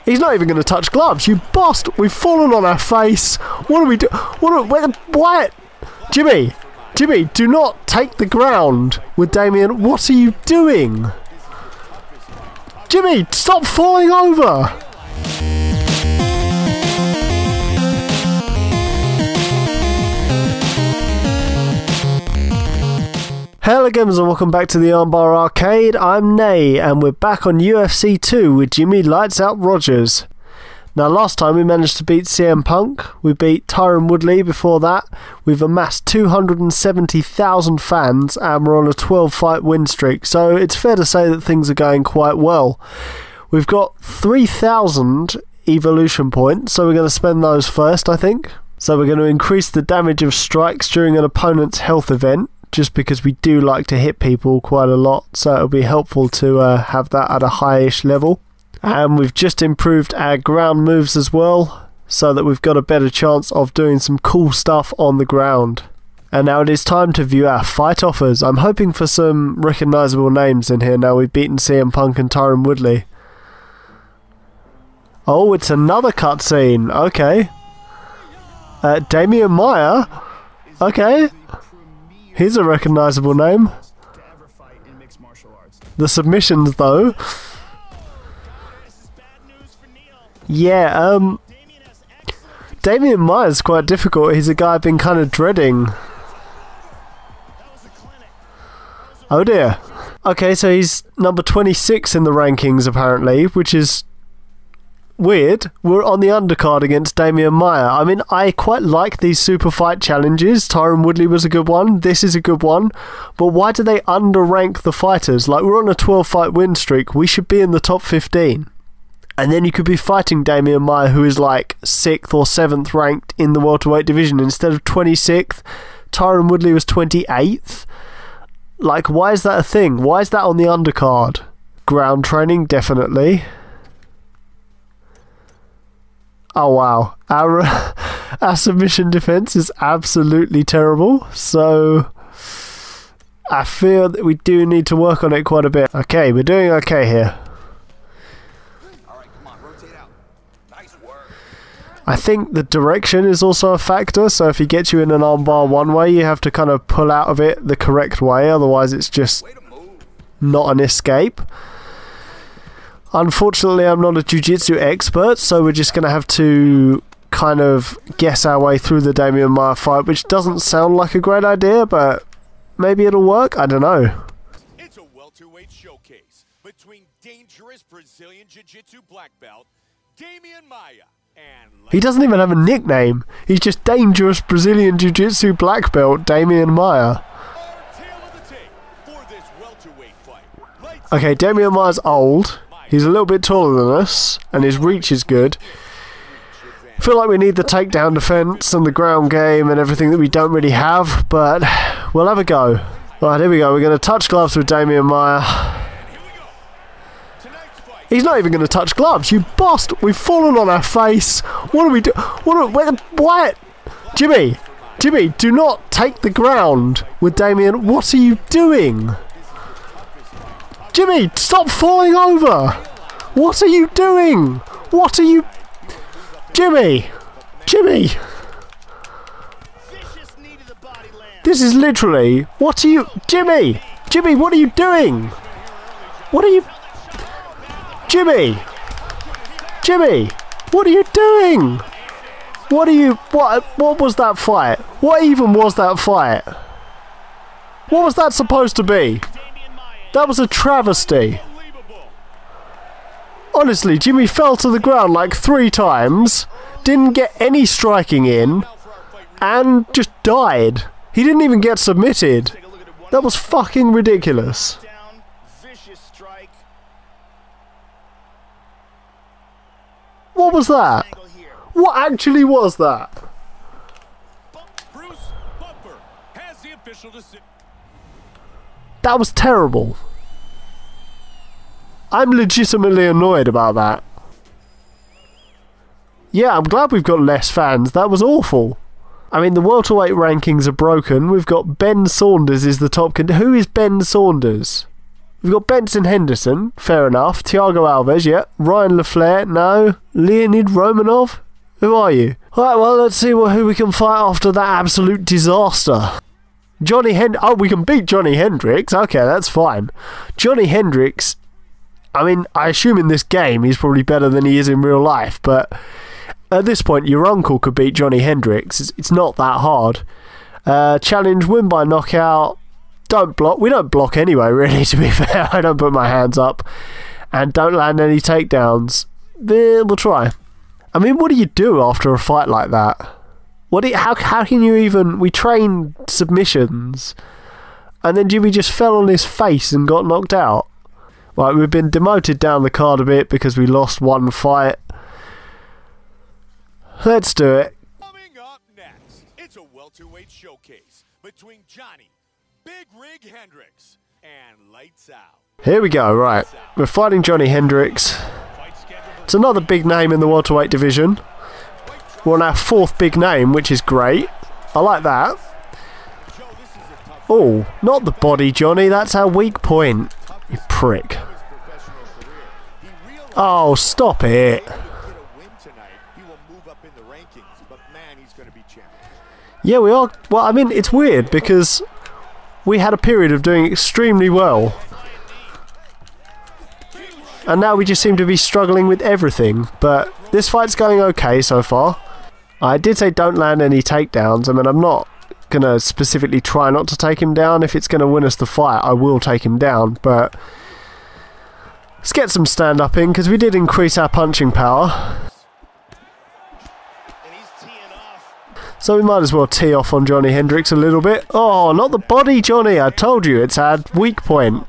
He's not even going to touch gloves. You bastard. We've fallen on our face. What do we do? What? Jimmy, do not take the ground with Damien. What are you doing? Jimmy, stop falling over. Hello gamers and welcome back to the Armbar Arcade. I'm Nay and we're back on UFC 2 with Jimmy Lights Out Rogers. Now last time we managed to beat CM Punk, we beat Tyron Woodley before that, we've amassed 270,000 fans and we're on a 12 fight win streak, so it's fair to say that things are going quite well. We've got 3,000 evolution points, so we're going to spend those first I think. So we're going to increase the damage of strikes during an opponent's health event, just because we do like to hit people quite a lot, so it'll be helpful to have that at a high-ish level. And we've just improved our ground moves as well, so that we've got a better chance of doing some cool stuff on the ground. And now it is time to view our fight offers. I'm hoping for some recognisable names in here now we've beaten CM Punk and Tyron Woodley. Oh, it's another cutscene. Okay. Damian Maya. Okay. Here's a recognisable name. The submissions though. Yeah, Damian Maya's quite difficult. He's a guy I've been kind of dreading. Oh dear. Okay, so he's number 26 in the rankings apparently, which is weird. We're on the undercard against Damian Maya. I mean, I quite like these super fight challenges. Tyron Woodley was a good one. This is a good one. But why do they underrank the fighters? Like, we're on a 12 fight win streak. We should be in the top 15. And then you could be fighting Damian Maya, who is like 6th or 7th ranked in the welterweight division instead of 26th. Tyron Woodley was 28th. Like, why is that a thing? Why is that on the undercard? Ground training, definitely. Oh wow, our submission defense is absolutely terrible, so I feel that we do need to work on it quite a bit. Okay, we're doing okay here. I think the direction is also a factor, so if he gets you in an armbar one way, you have to kind of pull out of it the correct way, otherwise it's just not an escape. Unfortunately, I'm not a jiu-jitsu expert, so we're just going to have to kind of guess our way through the Damian Maya fight, which doesn't sound like a great idea, but maybe it'll work. I don't know. It's a welterweight showcase between dangerous Brazilian jiu-jitsu black belt Damian Maya and... He doesn't even have a nickname. He's just dangerous Brazilian jiu-jitsu black belt Damian Maya. Okay, Damian Maya's old. He's a little bit taller than us, and his reach is good. I feel like we need the takedown defense and the ground game and everything that we don't really have, but we'll have a go. Right, here we go. We're going to touch gloves with Damian Maya. He's not even going to touch gloves. You bastard. We've fallen on our face. What do we do? What? Jimmy, do not take the ground with Damian. What are you doing? Jimmy, stop falling over! What are you doing? What are you... Jimmy! This is literally... What are you... Jimmy, what are you doing? What are you... Jimmy, what are you doing? What are you... What was that fight? What even was that fight? What was that supposed to be? That was a travesty. Honestly, Jimmy fell to the ground like 3 times, didn't get any striking in, and just died. He didn't even get submitted. That was fucking ridiculous. What was that? What actually was that? That was terrible. I'm legitimately annoyed about that. Yeah, I'm glad we've got less fans. That was awful. I mean, the welterweight rankings are broken. We've got Ben Saunders is the top... Who is Ben Saunders? We've got Benson Henderson, fair enough. Thiago Alves, yeah. Ryan LaFleur, no. Leonid Romanov, who are you? Alright, well, let's see who we can fight after that absolute disaster. Oh, we can beat Johnny Hendricks. Okay, that's fine. Johnny Hendricks, I mean, I assume in this game he's probably better than he is in real life, but at this point, your uncle could beat Johnny Hendricks. It's not that hard. Challenge, win by knockout. Don't block. We don't block anyway, really, to be fair. I don't put my hands up. And don't land any takedowns. We'll try. I mean, what do you do after a fight like that? How can you even... We train submissions. And then Jimmy just fell on his face and got knocked out. Right, we've been demoted down the card a bit because we lost one fight. Let's do it. Coming up next, it's a welterweight showcase between Johnny Big Rig Hendricks and Lights Out. Here we go, right. We're fighting Johnny Hendricks. It's another big name in the welterweight division. We're on our 4th big name, which is great. I like that. Oh, not the body, Johnny. That's our weak point. You prick. Oh, stop it. Yeah, we are. Well, I mean, it's weird because we had a period of doing extremely well. And now we just seem to be struggling with everything. But this fight's going okay so far. I did say don't land any takedowns. I mean, I'm not going to specifically try not to take him down. If it's going to win us the fight, I will take him down. But let's get some stand-up in because we did increase our punching power. So we might as well tee off on Johnny Hendricks a little bit. Oh, not the body, Johnny. I told you, it's our weak point.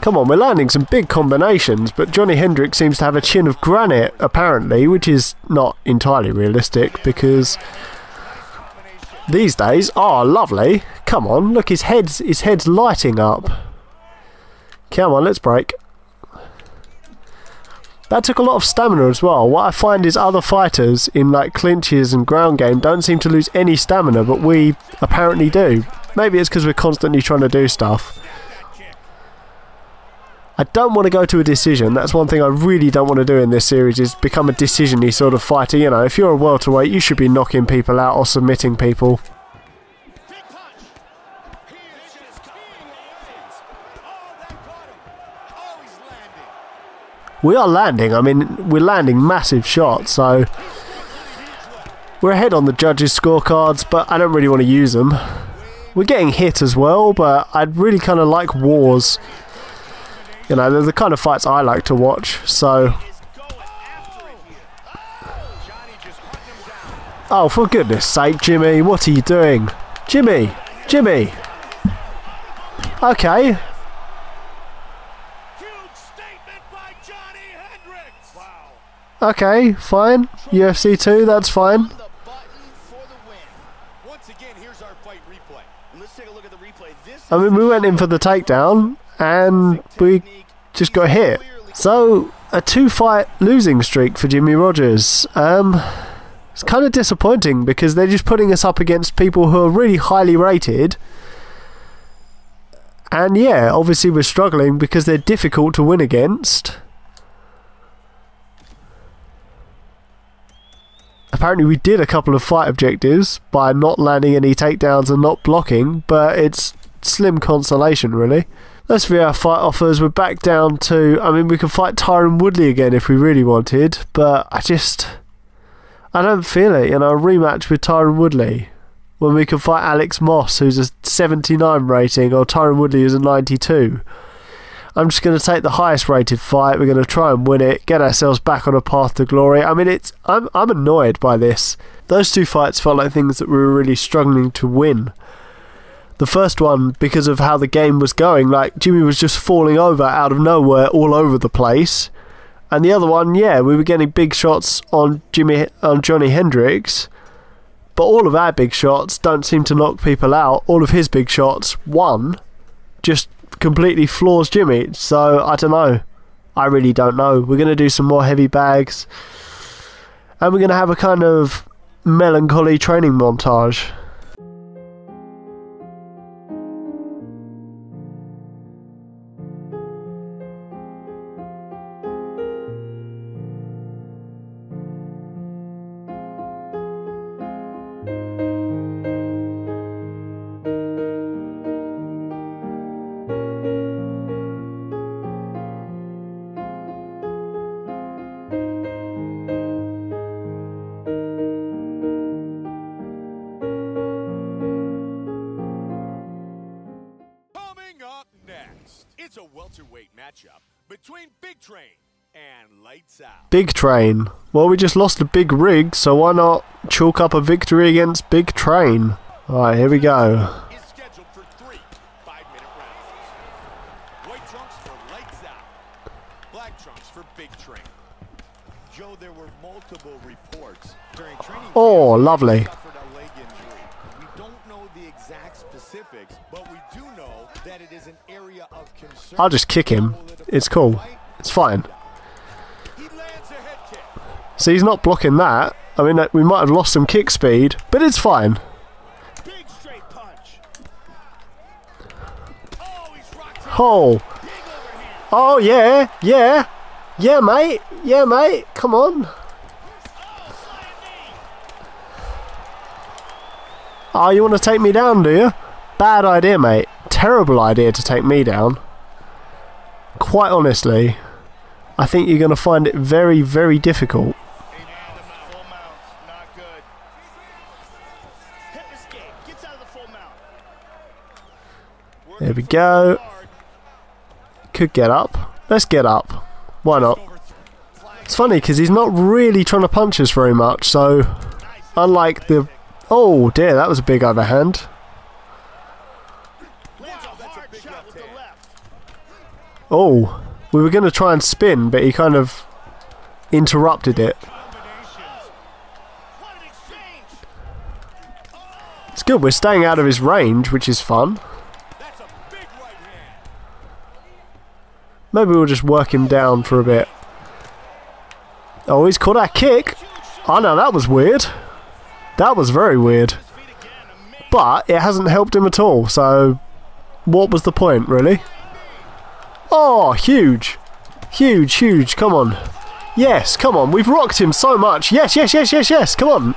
Come on, we're landing some big combinations, but Johnny Hendricks seems to have a chin of granite, apparently, which is not entirely realistic, because these days... Oh, lovely. Come on, look, his head's lighting up. Come on, let's break. That took a lot of stamina as well. What I find is other fighters in like clinches and ground game don't seem to lose any stamina, but we apparently do. Maybe it's because we're constantly trying to do stuff. I don't want to go to a decision. That's one thing I really don't want to do in this series, is become a decision-y sort of fighter. You know, if you're a welterweight, you should be knocking people out or submitting people. We are landing. I mean, we're landing massive shots, so we're ahead on the judges' scorecards, but I don't really want to use them. We're getting hit as well, but I'd really kind of like wars. You know, they're the kind of fights I like to watch, so... Oh, for goodness sake, Jimmy, what are you doing? Jimmy! Jimmy! Okay. Okay, fine. UFC 2, that's fine. I mean, we went in for the takedown, and we just got hit. So, a 2-fight losing streak for Jimmy Rogers. It's kind of disappointing because they're just putting us up against people who are really highly rated. And yeah, obviously we're struggling because they're difficult to win against. Apparently we did a couple of fight objectives by not landing any takedowns and not blocking, but it's slim consolation really. Let's view our fight offers. We're back down to... I mean, we could fight Tyron Woodley again if we really wanted, but I don't feel it, you know, a rematch with Tyron Woodley. When we could fight Alex Moss, who's a 79 rating, or Tyron Woodley, who's a 92. I'm just going to take the highest rated fight. We're going to try and win it, get ourselves back on a path to glory. I mean, I'm annoyed by this. Those two fights felt like things that we were really struggling to win. The first one, because of how the game was going, like Jimmy was just falling over out of nowhere all over the place. And the other one, yeah, we were getting big shots on Johnny Hendricks, but all of our big shots don't seem to knock people out. All of his big shots, one, just completely floors Jimmy. So, I don't know. I really don't know. We're going to do some more heavy bags, and we're going to have a kind of melancholy training montage. welterweight matchup between Big Train and Lights Out. Big Train. Well, we just lost a big rig, so why not chalk up a victory against Big Train? Alright, here we go. Is scheduled for 3 5-minute rounds. White trunks for Lights Out. Black trunks for Big Train. Joe, there were multiple reports during training. Oh, lovely. He suffered a leg injury. We don't know the exact specifics, but we do know that it is an area of concern. I'll just kick him. It's cool. It's fine. He lands a head kick. So he's not blocking that. I mean, we might have lost some kick speed, but it's fine. Big straight punch. Oh, he's rocked him. Oh. Big overhand. Oh, yeah. Yeah. Yeah, mate. Yeah, mate. Come on. Oh, you want to take me down, do you? Bad idea, mate. Terrible idea to take me down. Quite honestly, I think you're going to find it very, very difficult. There we go. Could get up. Let's get up. Why not? It's funny because he's not really trying to punch us very much, so unlike the... Oh dear, that was a big overhand. Oh, we were going to try and spin, but he kind of interrupted it. It's good, we're staying out of his range, which is fun. Maybe we'll just work him down for a bit. Oh, he's caught that kick. Oh no, that was weird. That was very weird. But it hasn't helped him at all, so what was the point, really? Oh, huge. Huge, huge. Come on. Yes, come on. We've rocked him so much. Yes, yes, yes, yes, yes. Come on.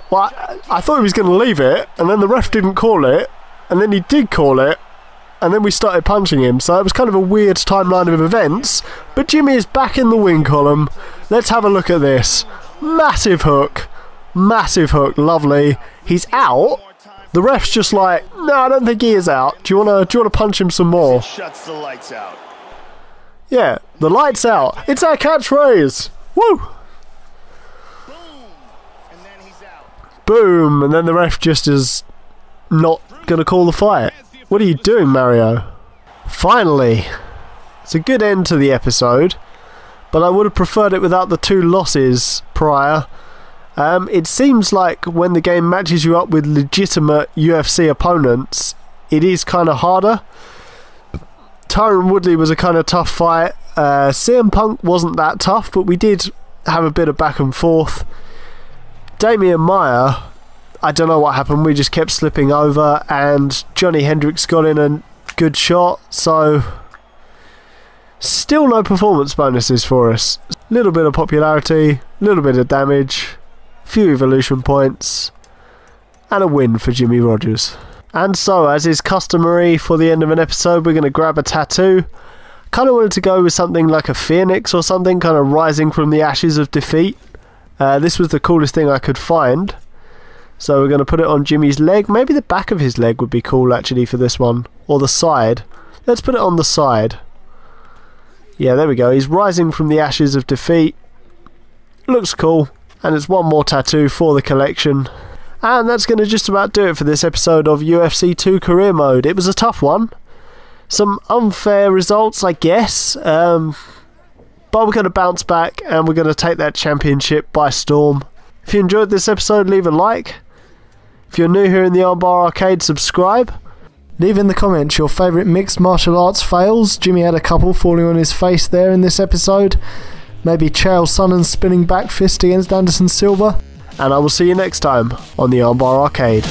Well, I thought he was going to leave it, and then the ref didn't call it, and then he did call it, and then we started punching him. So it was kind of a weird timeline of events. But Jimmy is back in the win column. Let's have a look at this. Massive hook. Massive hook. Lovely. He's out. The ref's just like, no, I don't think he is out. Do you want to punch him some more? Shuts the lights out. Yeah, the lights out. It's our catchphrase. Woo! Boom. And then he's out. Boom, and then the ref just is not going to call the fight. What are you doing, Mario? Finally. It's a good end to the episode, but I would have preferred it without the 2 losses prior. It seems like when the game matches you up with legitimate UFC opponents, it is kind of harder. Tyron Woodley was a kind of tough fight. CM Punk wasn't that tough, but we did have a bit of back and forth. Damian Maia, I don't know what happened. We just kept slipping over, and Johnny Hendricks got in a good shot, so still no performance bonuses for us. Little bit of popularity, little bit of damage, few evolution points, and a win for Jimmy Rogers. And so, as is customary for the end of an episode, we're going to grab a tattoo. Kind of wanted to go with something like a phoenix or something, kind of rising from the ashes of defeat. This was the coolest thing I could find. So we're going to put it on Jimmy's leg. Maybe the back of his leg would be cool actually for this one. Or the side. Let's put it on the side. Yeah, there we go. He's rising from the ashes of defeat. Looks cool. And it's one more tattoo for the collection. And that's going to just about do it for this episode of UFC 2 Career Mode. It was a tough one. Some unfair results, I guess. But we're going to bounce back and we're going to take that championship by storm. If you enjoyed this episode, leave a like. If you're new here in the Armbar Arcade, subscribe. Leave in the comments your favourite mixed martial arts fails. Jimmy had a couple falling on his face there in this episode. Maybe Chael Sonnen's spinning back fist against Anderson Silva. And I will see you next time on the Armbar Arcade.